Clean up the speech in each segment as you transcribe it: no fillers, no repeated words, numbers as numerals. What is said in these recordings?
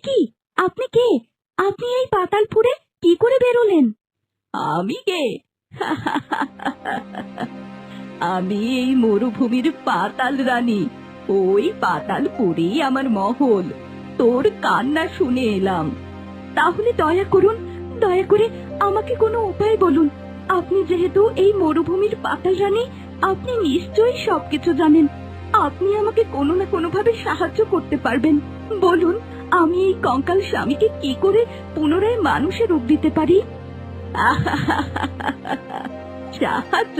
কি? আপনি কে? আপনি এই পাতালপুরে কি করে বেরোলেন? আমি কে? আমি এই মরুভূমির পাতাল রানী। ওই পাতালপুরেই আমার মহল। তোর কান্না শুনে এলাম। তাহলে দয়া করে আমাকে কোনো উপায় বলুন। আপনি যেহেতু এই মরুভূমির পাতাল রানী, আপনি নিশ্চয়ই সবকিছু জানেন। আপনি আমাকে কোনো না কোনো ভাবে সাহায্য করতে পারবেন। বলুন, আমি এই কঙ্কাল স্বামীকে কি করে পুনরায় মানুষের রূপ দিতে পারি? সাহায্য?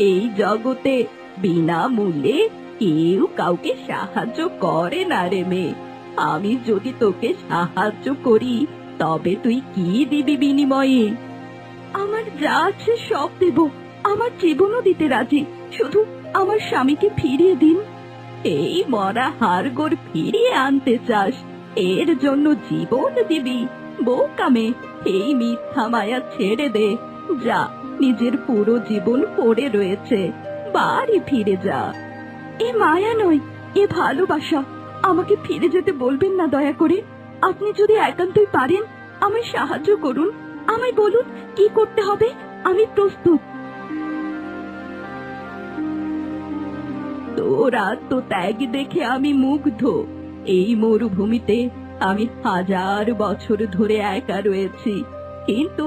এই জগতে বিনামূল্যে কেউ কাউকে সাহায্য করে না রে মেয়ে। আমি যদি তোকে সাহায্য করি, তবে তুই কি দিবি বিনিময়ে? আমার যা আছে সব দেব। আমার জীবনও দিতে রাজি। শুধু আমার স্বামীকে ফিরিয়ে দিন। এই মরা হাড়গোড় ফিরিয়ে আনতে চাস? এর জন্য জীবন দিবি? বোকামে, এই মিথ্যা মায়া ছেড়ে দে। যা, নিজের পুরো জীবন পড়ে রয়েছে, বাড়ি ফিরে যা। এ মায়া নয়, এ ভালোবাসা। আমাকে ফিরে যেতে বলবেন না দয়া করে। আপনি যদি একান্তই পারেন, আমায় সাহায্য করুন। আমায় বলুন কি করতে হবে, আমি প্রস্তুত। তোর আত্মত্যাগ দেখে আমি মুগ্ধ। এই মরুভূমিতে আমি 1000 বছর ধরে একা রয়েছি, কিন্তু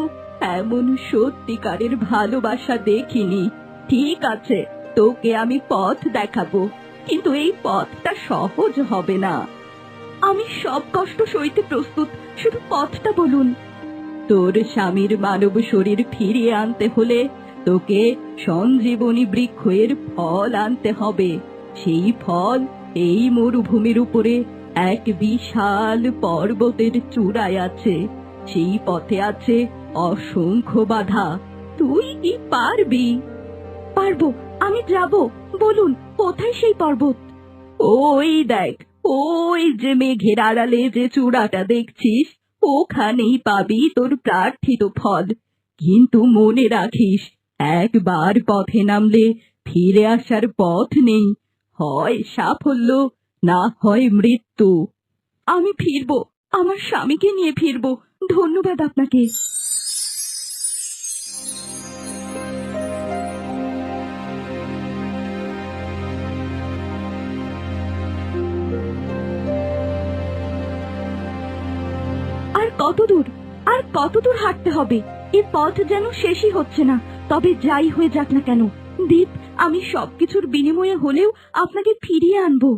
এমন সত্যিকারের ভালোবাসা দেখিনি। ঠিক আছে, তোকে আমি পথ দেখাবো, কিন্তু এই পথটা সহজ হবে না। আমি সব কষ্ট সইতে প্রস্তুত, শুধু পথটা বলুন। তোর স্বামীর মানব শরীর ফিরিয়ে আনতে হলে তোকে সঞ্জীবনী বৃক্ষের ফল আনতে হবে। সেই ফল এই মরুভূমির উপরে এক বিশাল পর্বতের চূড়ায় আছে। সেই পথে আছে অসংখ্য বাধা। তুই কি পারবি? পারবো, আমি যাব। বলুন, কোথায় সেই পর্বত? ওই দেখ, ওই যে মেঘের আড়ালে যে চূড়াটা দেখছিস, ওখানেই পাবি তোর প্রার্থিত ফল। কিন্তু মনে রাখিস, একবার পথে নামলে ফিরে আসার পথ নেই। হয় সাফল্য, না হয় মৃত্যু। আমি ফিরবো, আমার স্বামীকে নিয়ে ফিরবো। ধন্যবাদ আপনাকে। আর কত দূর, আর কত দূর হাঁটতে হবে? এ পথ যেন শেষই হচ্ছে না। তবে যাই হয়ে যাক না কেন, দীপ, আমি সবকিছুর বিনিময়ে হলেও আপনাকে ফিরিয়ে আনবো।